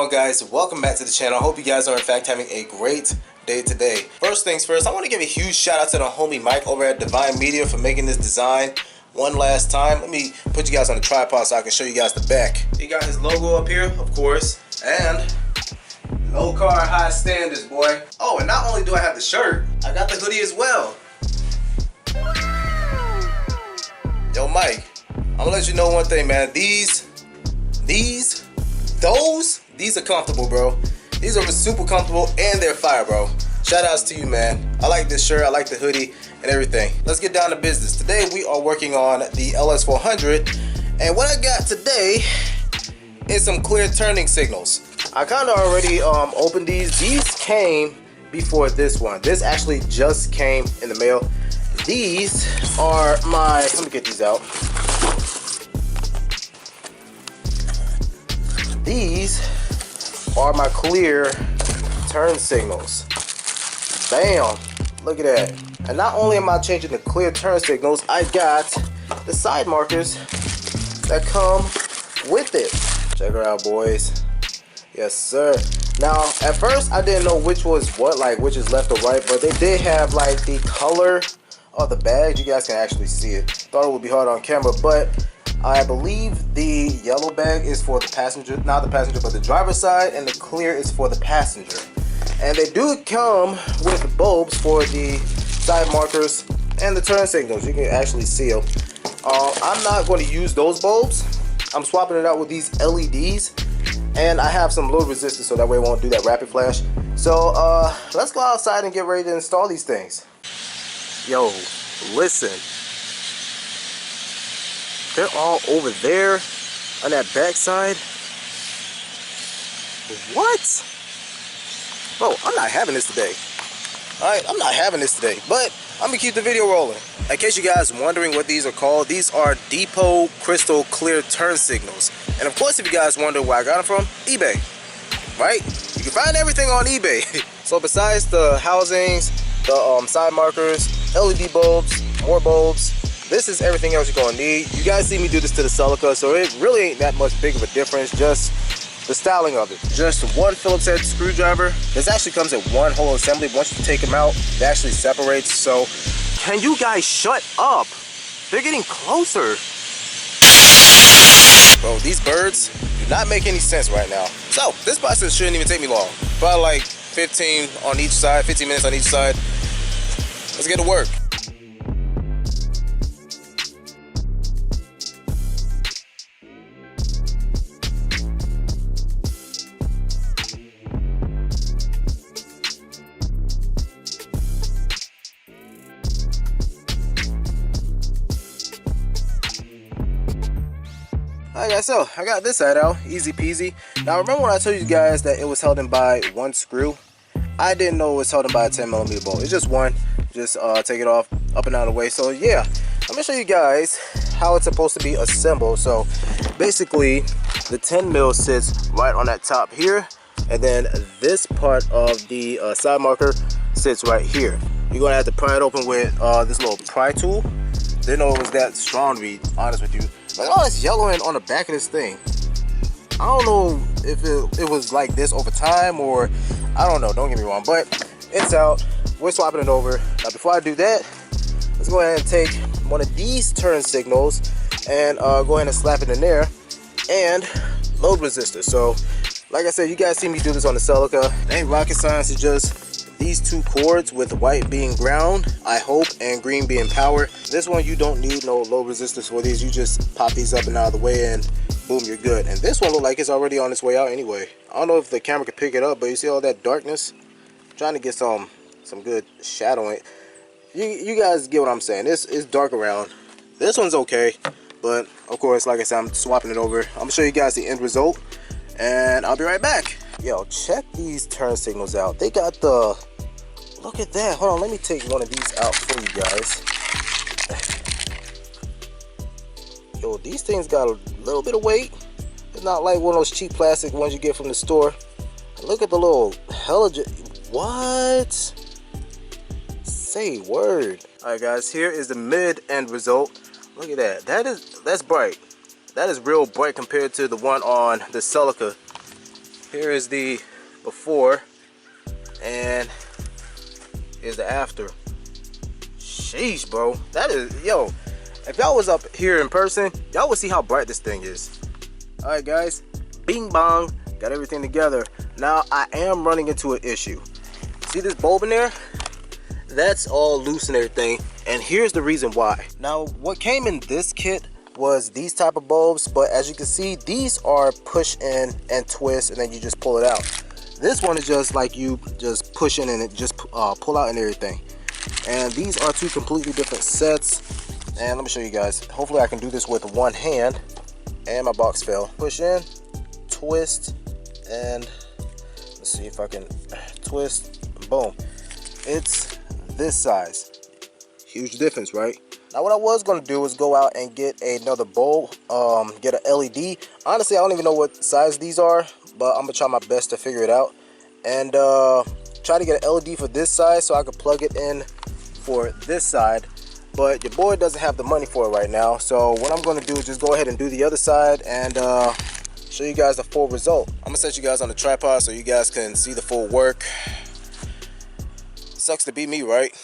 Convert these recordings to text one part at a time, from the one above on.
on, guys? Welcome back to the channel. I hope you guys are in fact having a great day today. First things first, I want to give a huge shout out to the homie Mike over at Divine Media for making this design one last time. Let me put you guys on the tripod so I can show you guys the back. He got his logo up here, of course, and low car high standards, boy. Oh, and not only do I have the shirt, I got the hoodie as well. Yo, Mike, I'm gonna let you know one thing, man. These are comfortable, bro. These are super comfortable and they're fire, bro. Shout outs to you, man. I like this shirt, I like the hoodie and everything. Let's get down to business. Today we are working on the LS400, and what I got today is some clear turning signals. I kind of already opened these. These came before this one. This actually just came in the mail. These are my, let me get these out. These are my clear turn signals. Bam, look at that. And not only am I changing the clear turn signals, I got the side markers that come with it. Check her out, boys. Yes, sir. Now, at first I didn't know which was what, like which is left or right, but they did have like the color of the badge. You guys can actually see it. Thought it would be hard on camera, but I believe the yellow bag is for the passenger, not the passenger, but the driver's side, and the clear is for the passenger. And they do come with bulbs for the side markers and the turn signals. You can actually see them. I'm not going to use those bulbs. I'm swapping it out with these LEDs, and I have some load resistance so that way it won't do that rapid flash. So let's go outside and get ready to install these things. Yo, listen. They're all over there on that backside. What? Bro, I'm not having this today. Alright, I'm not having this today, but I'm gonna keep the video rolling. In case you guys wondering what these are called, these are DEPO crystal clear turn signals. And of course, if you guys wonder where I got them from, eBay. Right? You can find everything on eBay. So besides the housings, the side markers, LED bulbs, more bulbs, this is everything else you're gonna need. You guys see me do this to the Celica, so it really ain't that much big of a difference, just the styling of it. Just one Phillips head screwdriver. This actually comes in one whole assembly. Once you take them out, it actually separates. So can you guys shut up? They're getting closer. Bro, these birds do not make any sense right now. So this process shouldn't even take me long. Probably like 15 on each side, 15 minutes on each side. Let's get to work. Alright guys, so I got this side out, easy peasy. Now remember when I told you guys that it was held in by one screw? I didn't know it was held in by a 10mm bolt. It's just one. Just take it off, up and out of the way. So yeah, I'm gonna show you guys how it's supposed to be assembled. So basically, the 10mm sits right on that top here, and then this part of the side marker sits right here. You're gonna have to pry it open with this little pry tool. Didn't know it was that strong, to be honest with you. Like, oh, it's yellowing on the back of this thing. I don't know if it was like this over time, or I don't know, don't get me wrong, but it's out. We're swapping it over. Now before I do that, let's go ahead and take one of these turn signals and go ahead and slap it in there, and load resistor. So like I said, you guys see me do this on the Celica. It ain't rocket science. It's just these two cords, with white being ground, I hope, and green being power. This one, you don't need no load resistance for these. You just pop these up and out of the way, and boom, you're good. And this one look like it's already on its way out anyway. I don't know if the camera can pick it up, but you see all that darkness? I'm trying to get some good shadowing. You guys get what I'm saying. This is dark around. This one's okay, but of course, like I said, I'm swapping it over. I'm gonna show you guys the end result, and I'll be right back. Yo, check these turn signals out. They got the, look at that. Hold on, let me take one of these out for you guys. Yo, these things got a little bit of weight. It's not like one of those cheap plastic ones you get from the store. Look at the little halogen. What? Say word. Alright guys, here is the mid end result. Look at that. That's bright. That is real bright compared to the one on the Celica. Here is the before, and here's the after. Sheesh, bro. That is, yo, if y'all was up here in person, y'all would see how bright this thing is. All right, guys, bing bong, got everything together. Now, I am running into an issue. See this bulb in there? That's all loose and everything, and here's the reason why. Now, what came in this kit was these type of bulbs, but as you can see, these are push in and twist, and then you just pull it out. This one is just like you just push in and it just pull out and everything. And these are two completely different sets. And let me show you guys. Hopefully I can do this with one hand. And my box fell. Push in, twist, and let's see if I can twist. Boom. It's this size. Huge difference, right? Now what I was going to do is go out and get another bulb, get an LED. Honestly, I don't even know what size these are, but I'm going to try my best to figure it out. And try to get an LED for this size so I can plug it in for this side. But your boy doesn't have the money for it right now. So what I'm going to do is just go ahead and do the other side and show you guys the full result. I'm going to set you guys on the tripod so you guys can see the full work. Sucks to be me, right?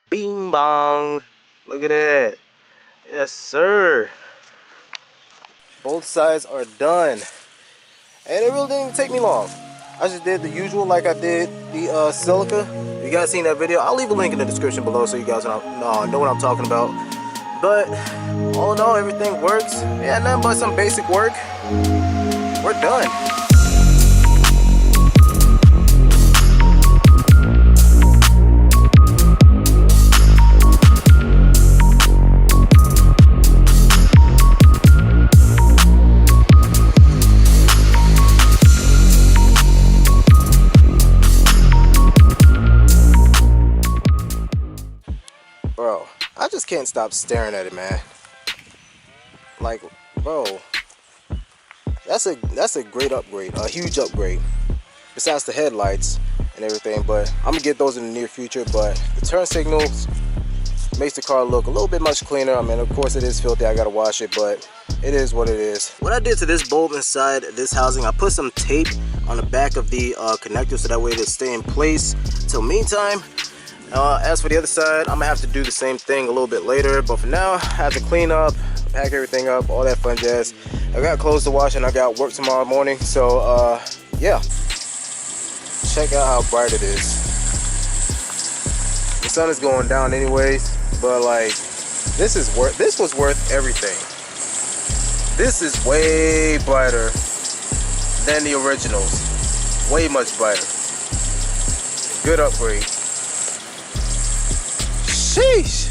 Bing bong. Look at that. Yes, sir. Both sides are done. And it really didn't even take me long. I just did the usual like I did the silica. If you guys seen that video, I'll leave a link in the description below so you guys know what I'm talking about. But all in all, everything works. Yeah, nothing but some basic work. We're done. Bro, I just can't stop staring at it, man. Like, bro, that's a great upgrade, a huge upgrade. Besides the headlights and everything, but I'm gonna get those in the near future. But the turn signals makes the car look a little bit much cleaner. I mean, of course it is filthy, I gotta wash it, but it is what it is. What I did to this bulb inside this housing, I put some tape on the back of the connector so that way it'll stay in place till meantime. As for the other side, I'm gonna have to do the same thing a little bit later, but for now I have to clean up, pack everything up, all that fun jazz. I got clothes to wash and I got work tomorrow morning, so yeah, check out how bright it is. The sun is going down anyways, but like this was worth everything. This is way brighter than the originals. Way much brighter. Good upgrade. Sheesh.